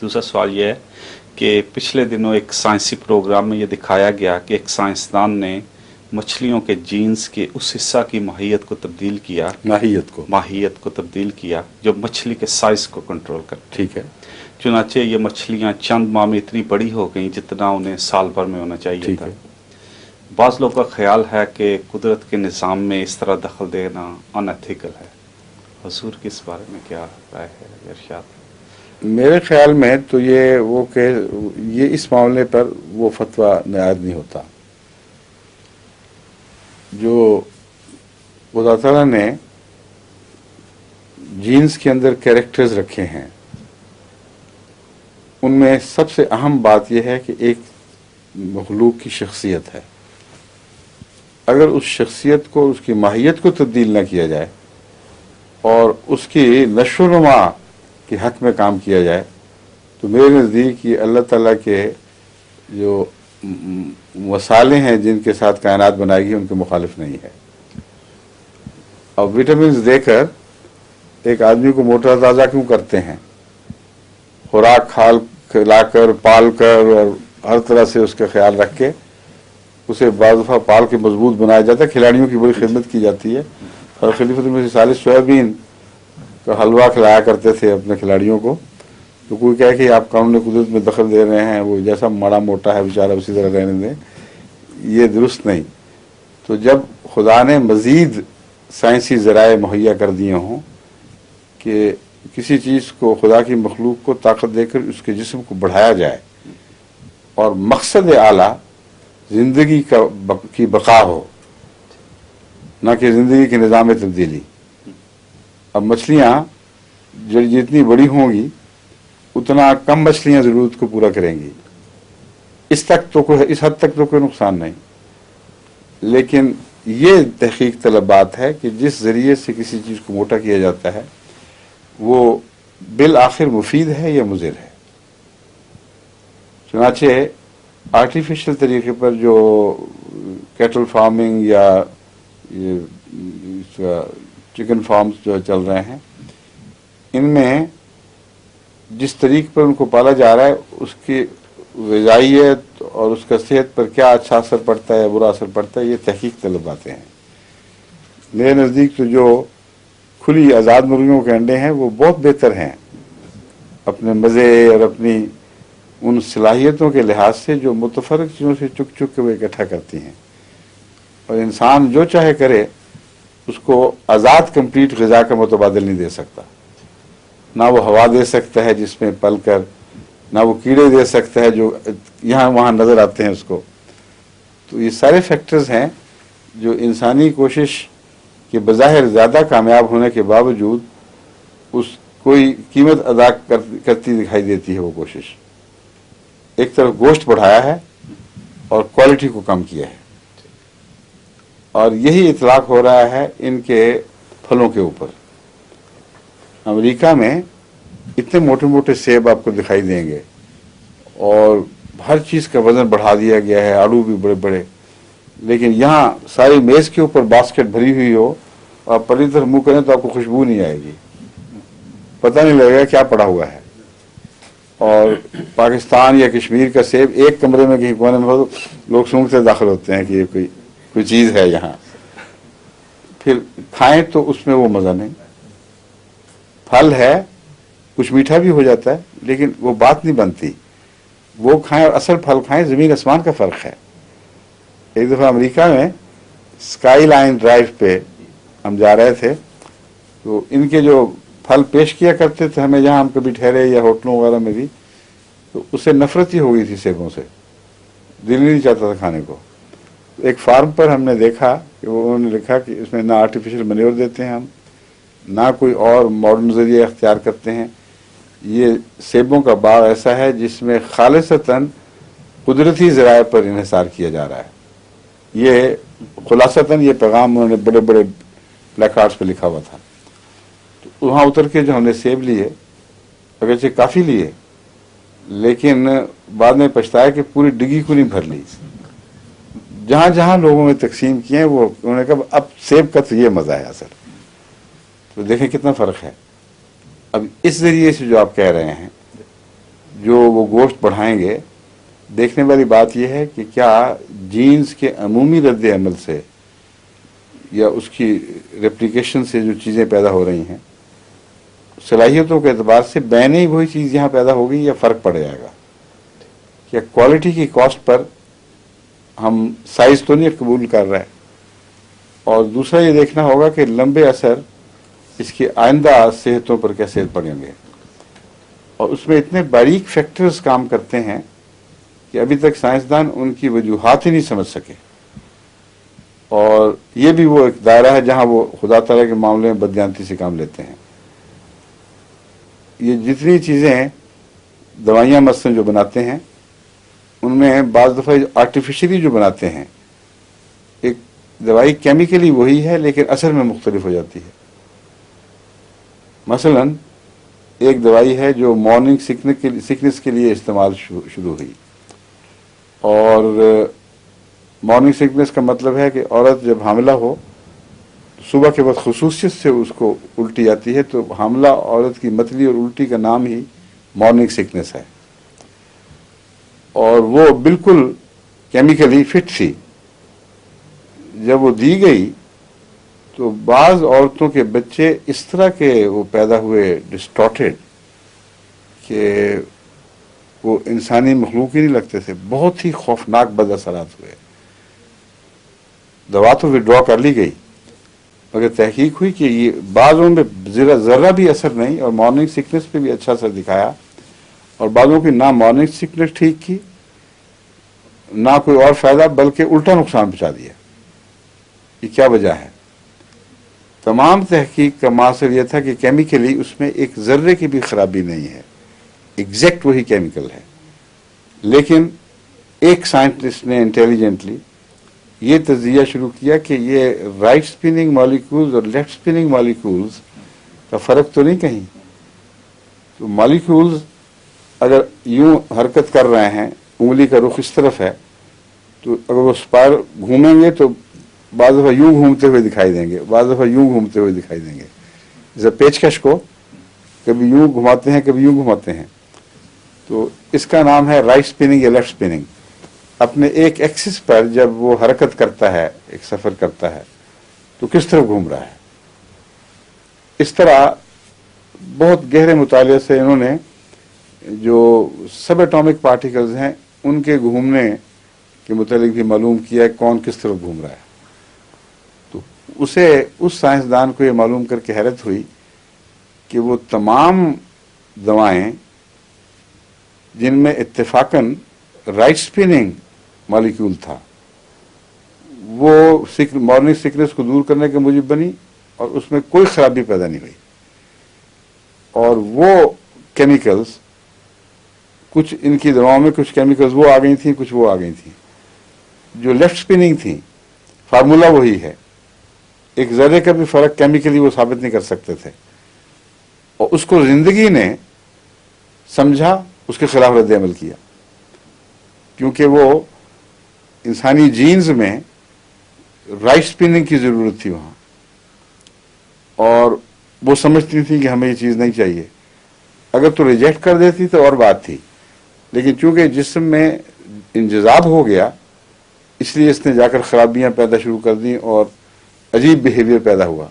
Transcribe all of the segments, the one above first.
دوسرا سوال یہ ہے کہ پچھلے دنوں ایک سائنسی پروگرام میں یہ دکھایا گیا کہ ایک سائنسدان نے مچھلیوں کے جینز کے اس حصہ کی ماہیت کو تبدیل کیا، ماہیت کو تبدیل کیا جو مچھلی کے سائز کو کنٹرول کرتا۔ ٹھیک ہے، چنانچہ یہ مچھلیاں چند ماہ میں اتنی بڑی ہو گئیں جتنا انہیں سال بھر میں ہونا چاہیے تھا۔ بعض لوگوں کا خیال ہے کہ قدرت کے نظام میں اس طرح دخل دینا ان ایتھیکل ہے۔ حضور کی اس بارے میں کیا رائے ہے، ارشاد؟ میرے خیال میں تو یہ اس معاملے پر وہ فتویٰ نایاب نہیں ہوتا۔ جو خدا تعالیٰ نے جینز کے اندر کیریکٹرز رکھے ہیں، ان میں سب سے اہم بات یہ ہے کہ ایک مخلوق کی شخصیت ہے۔ اگر اس شخصیت کو، اس کی ماہیت کو تبدیل نہ کیا جائے اور اس کی نشو و نما کے حق میں کام کیا جائے تو میرے نزدیک یہ اللہ تعالیٰ کے جو مسالے ہیں جن کے ساتھ کائنات بنائی گئی ان کے مخالف نہیں ہے۔ اور وٹامنز دے کر ایک آدمی کو موٹا تازہ کیوں کرتے ہیں؟ خوراک کھلا کر، پال کر اور ہر طرح سے اس کا خیال رکھ کے اسے بعض دفعہ پال کے مضبوط بنایا جاتا ہے۔ کھلاڑیوں کی بڑی خدمت کی جاتی ہے، اور خلیفۃ المسیح ثالث سویابین کا حلوہ کھلایا کرتے تھے اپنے کھلاڑیوں کو۔ تو کوئی کہے کہ آپ قانون قدرت میں دخل دے رہے ہیں، وہ جیسا مڑا موٹا ہے بیچارہ اسی طرح رہنے دیں، یہ درست نہیں۔ تو جب خدا نے مزید سائنسی ذرائع مہیا کر دیے ہوں کہ کسی چیز کو، خدا کی مخلوق کو طاقت دے کر اس کے جسم کو بڑھایا جائے اور مقصد اعلیٰ زندگی کی بقا ہو، نہ کہ زندگی کے نظام میں تبدیلی۔ اب مچھلیاں جتنی بڑی ہوں گی اتنا کم مچھلیاں ضرورت کو پورا کریں گی۔ اس حد تک تو کوئی نقصان نہیں، لیکن یہ تحقیق طلب بات ہے کہ جس ذریعے سے کسی چیز کو موٹا کیا جاتا ہے وہ بالآخر مفید ہے یا مضر ہے۔ چنانچہ آرٹیفیشل طریقے پر جو کیٹل فارمنگ یا چکن فارمز جو چل رہے ہیں، ان میں جس طریقے پر ان کو پالا جا رہا ہے اس کی غذائیت اور اس کا صحت پر کیا اچھا اثر پڑتا ہے یا برا اثر پڑتا ہے، یہ تحقیق طلب باتیں ہیں۔ میرے نزدیک تو جو کھلی آزاد مرغیوں کے انڈے ہیں وہ بہت بہتر ہیں اپنے مزے اور اپنی ان صلاحیتوں کے لحاظ سے جو متفرق چیزوں سے چک چک کے وہ اکٹھا کرتی ہیں، اور انسان جو چاہے کرے اس کو آزاد کمپلیٹ غذا کا متبادل نہیں دے سکتا۔ نہ وہ ہوا دے سکتا ہے جس میں پل کر، نہ وہ کیڑے دے سکتا ہے جو یہاں وہاں نظر آتے ہیں اس کو۔ تو یہ سارے فیکٹرز ہیں جو انسانی کوشش کے بظاہر زیادہ کامیاب ہونے کے باوجود اس کوئی قیمت ادا کرتی دکھائی دیتی ہے۔ وہ کوشش ایک طرف گوشت بڑھایا ہے اور کوالٹی کو کم کیا ہے، اور یہی اطلاق ہو رہا ہے ان کے پھلوں کے اوپر۔ امریکہ میں اتنے موٹے موٹے سیب آپ کو دکھائی دیں گے اور ہر چیز کا وزن بڑھا دیا گیا ہے، آڑو بھی بڑے بڑے، لیکن یہاں ساری میز کے اوپر باسکٹ بھری ہوئی ہو اور آپ پرلی طرف منہ کریں تو آپ کو خوشبو نہیں آئے گی، پتہ نہیں لگے گا کیا پڑا ہوا ہے۔ اور پاکستان یا کشمیر کا سیب ایک کمرے میں کہیں کونے میں ہو تو لوگ سونگتے داخل ہوتے ہیں کہ یہ کوئی چیز ہے یہاں، پھر کھائیں تو اس میں وہ مزہ نہیں۔ پھل ہے، کچھ میٹھا بھی ہو جاتا ہے لیکن وہ بات نہیں بنتی، وہ کھائیں اور اصل پھل کھائیں، زمین آسمان کا فرق ہے۔ ایک دفعہ امریکہ میں اسکائی لائن ڈرائیو پہ ہم جا رہے تھے، تو ان کے جو پھل پیش کیا کرتے تھے ہمیں جہاں ہم کبھی ٹھہرے یا ہوٹلوں وغیرہ میں بھی، تو اس سے نفرت ہی ہو گئی تھی سیبوں سے، دل نہیں چاہتا تھا کھانے کو۔ ایک فارم پر ہم نے دیکھا کہ انہوں نے لکھا کہ اس میں نہ آرٹیفیشل مینیور دیتے ہیں ہم، نہ کوئی اور ماڈرن ذریعہ اختیار کرتے ہیں، یہ سیبوں کا باغ ایسا ہے جس میں خالصتاً قدرتی ذرائع پر انحصار کیا جا رہا ہے۔ یہ خلاصتاً یہ پیغام انہوں نے بڑے بڑے پلیک کارڈز پہ لکھا ہوا تھا۔ تو وہاں اتر کے جو ہم نے سیب لیے، اگرچہ کافی لیے، لیکن بعد میں پچھتایا کہ پوری ڈگی کو نہیں بھر لی۔ جہاں جہاں لوگوں نے تقسیم کیے ہیں وہ انہوں نے کہا اب سیب کا تو یہ مزہ ہے اصل۔ تو دیکھیں کتنا فرق ہے۔ اب اس ذریعے سے جو آپ کہہ رہے ہیں جو وہ گوشت بڑھائیں گے، دیکھنے والی بات یہ ہے کہ کیا جینز کے عمومی رد عمل سے یا اس کی ریپلیکیشن سے جو چیزیں پیدا ہو رہی ہیں، صلاحیتوں کے اعتبار سے بین ہی وہی چیز یہاں پیدا ہوگی یا فرق پڑ جائے گا؟ کیا کوالٹی کی کاسٹ پر ہم سائز تو نہیں قبول کر رہے؟ اور دوسرا یہ دیکھنا ہوگا کہ لمبے اثر اس کی آئندہ صحتوں پر کیسے پڑیں گے، اور اس میں اتنے باریک فیکٹرز کام کرتے ہیں کہ ابھی تک سائنسدان ان کی وجوہات ہی نہیں سمجھ سکے، اور یہ بھی وہ ایک دائرہ ہے جہاں وہ خدا تعالیٰ کے معاملے میں بددیانتی سے کام لیتے ہیں۔ یہ جتنی چیزیں دوائیاں مثلاً جو بناتے ہیں، ان میں بعض دفعہ آرٹیفیشلی جو بناتے ہیں، ایک دوائی کیمیکلی وہی ہے لیکن اثر میں مختلف ہو جاتی ہے۔ مثلاً ایک دوائی ہے جو مارننگ سکنس کے لیے استعمال شروع ہوئی، اور مارننگ سکنس کا مطلب ہے کہ عورت جب حاملہ ہو صبح کے وقت خصوصیت سے اس کو الٹی آتی ہے، تو حاملہ عورت کی متلی اور الٹی کا نام ہی مارننگ سکنس ہے، اور وہ بالکل کیمیکلی فٹ تھی۔ جب وہ دی گئی تو بعض عورتوں کے بچے اس طرح کے وہ پیدا ہوئے ڈسٹارٹیڈ کہ وہ انسانی مخلوق ہی نہیں لگتے تھے، بہت ہی خوفناک بد اثرات ہوئے۔ دوا تو وڈرا کر لی گئی، مگر تحقیق ہوئی کہ یہ بعضوں میں ذرہ بھی اثر نہیں، اور مارننگ سکنس پہ بھی اچھا اثر دکھایا، اور بعضوں کی نہ مارننگ سکنس ٹھیک کی نہ کوئی اور فائدہ، بلکہ الٹا نقصان پہنچا دیا۔ یہ کیا وجہ ہے؟ تمام تحقیق کا مقصد یہ تھا کہ کیمیکلی اس میں ایک ذرے کی بھی خرابی نہیں ہے، ایگزیکٹ وہی کیمیکل ہے، لیکن ایک سائنٹسٹ نے انٹیلیجنٹلی یہ تجزیہ شروع کیا کہ یہ رائٹ سپننگ مالیکولز اور لیفٹ سپننگ مالیکولز کا فرق تو نہیں کہیں۔ تو مالیکولز اگر یوں حرکت کر رہے ہیں، انگلی کا رخ اس طرف ہے، تو اگر وہ اسپائر گھومیں گے تو بعض دفعہ یوں گھومتے ہوئے دکھائی دیں گے، بعض دفعہ یوں گھومتے ہوئے دکھائی دیں گے۔ جیسے پیچکش کو کبھی یوں گھماتے ہیں کبھی یوں گھماتے ہیں، تو اس کا نام ہے رائٹ سپننگ یا لیفٹ سپننگ۔ اپنے ایک ایکسس پر جب وہ حرکت کرتا ہے، ایک سفر کرتا ہے، تو کس طرف گھوم رہا ہے۔ اس طرح بہت گہرے مطالعے سے انہوں نے جو سب ایٹامک پارٹیکلز ہیں ان کے گھومنے کے متعلق بھی معلوم کیا ہے کون کس طرف گھوم رہا ہے۔ تو اسے اس سائنسدان کو یہ معلوم کر کے حیرت ہوئی کہ وہ تمام دوائیں جن میں اتفاقاً رائٹ سپننگ مالیکول تھا، وہ مارننگ سکنس کو دور کرنے کے موجب بنی، اور اس میں کوئی خرابی پیدا نہیں ہوئی۔ اور وہ کیمیکلز، کچھ ان کی دواؤں میں کچھ کیمیکلز وہ آ گئی تھیں، کچھ وہ آ گئی تھیں۔ جو لیفٹ سپننگ تھیں، فارمولا وہی ہے، ایک ذرے کا بھی فرق کیمیکلی وہ ثابت نہیں کر سکتے تھے، اور اس کو زندگی نے سمجھا، اس کے خلاف رد عمل کیا، کیونکہ وہ انسانی جینز میں رائٹ سپننگ کی ضرورت تھی وہاں، اور وہ سمجھتی تھی کہ ہمیں یہ چیز نہیں چاہیے۔ اگر تو ریجیکٹ کر دیتی تو اور بات تھی، لیکن چونکہ جسم میں انجذاب ہو گیا، اس لیے اس نے جا کر خرابیاں پیدا شروع کر دیں اور عجیب بیہیویئر پیدا ہوا۔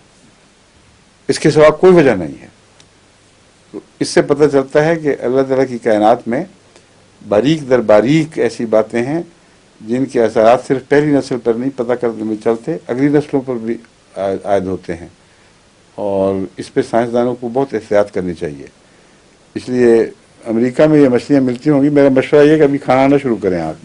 اس کے سوا کوئی وجہ نہیں ہے۔ تو اس سے پتہ چلتا ہے کہ اللہ تعالیٰ کی کائنات میں باریک در باریک ایسی باتیں ہیں جن کے اثرات صرف پہلی نسل پر نہیں پتہ کرنے میں چلتے، اگلی نسلوں پر بھی عائد ہوتے ہیں، اور اس پہ سائنسدانوں کو بہت احتیاط کرنی چاہیے۔ اس لیے امریکہ میں یہ مچھلیاں ملتی ہوں گی، میرا مشورہ یہ کہ ابھی کھانا نہ شروع کریں آپ۔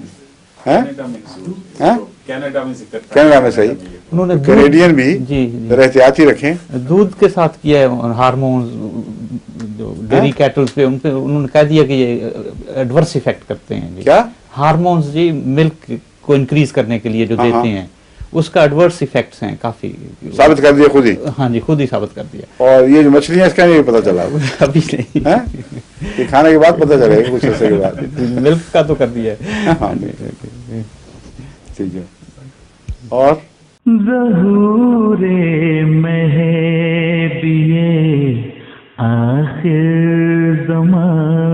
کینیڈا میں صحیح، انہوں نے کینیڈین بھی جی احتیاطی رکھیں۔ دودھ کے ساتھ کیا ہے ہارمونز جو ڈیری کیٹلز پہ، ان پہ انہوں نے کہہ دیا کہ یہ ایڈورس ایفیکٹ کرتے ہیں۔ کیا ہارمونز جی ملک کو انکریز کرنے کے لیے جو دیتے ہیں، اس کا ایڈورس ایفیکٹس ہیں کافی، ثابت کر دیا خود ہی؟ ہاں جی، خود ہی ثابت کر دیا۔ اور یہ جو مچھلیاں، اس کا نہیں پتہ چلا ابھی نہیں، یہ کھانے کے بعد پتہ چلے گا کچھ عرصے کے بعد۔ ملک کا تو کر دیا ہے۔ ہاں ٹھیک ہے۔ اور ظہور مہدی آخر زمان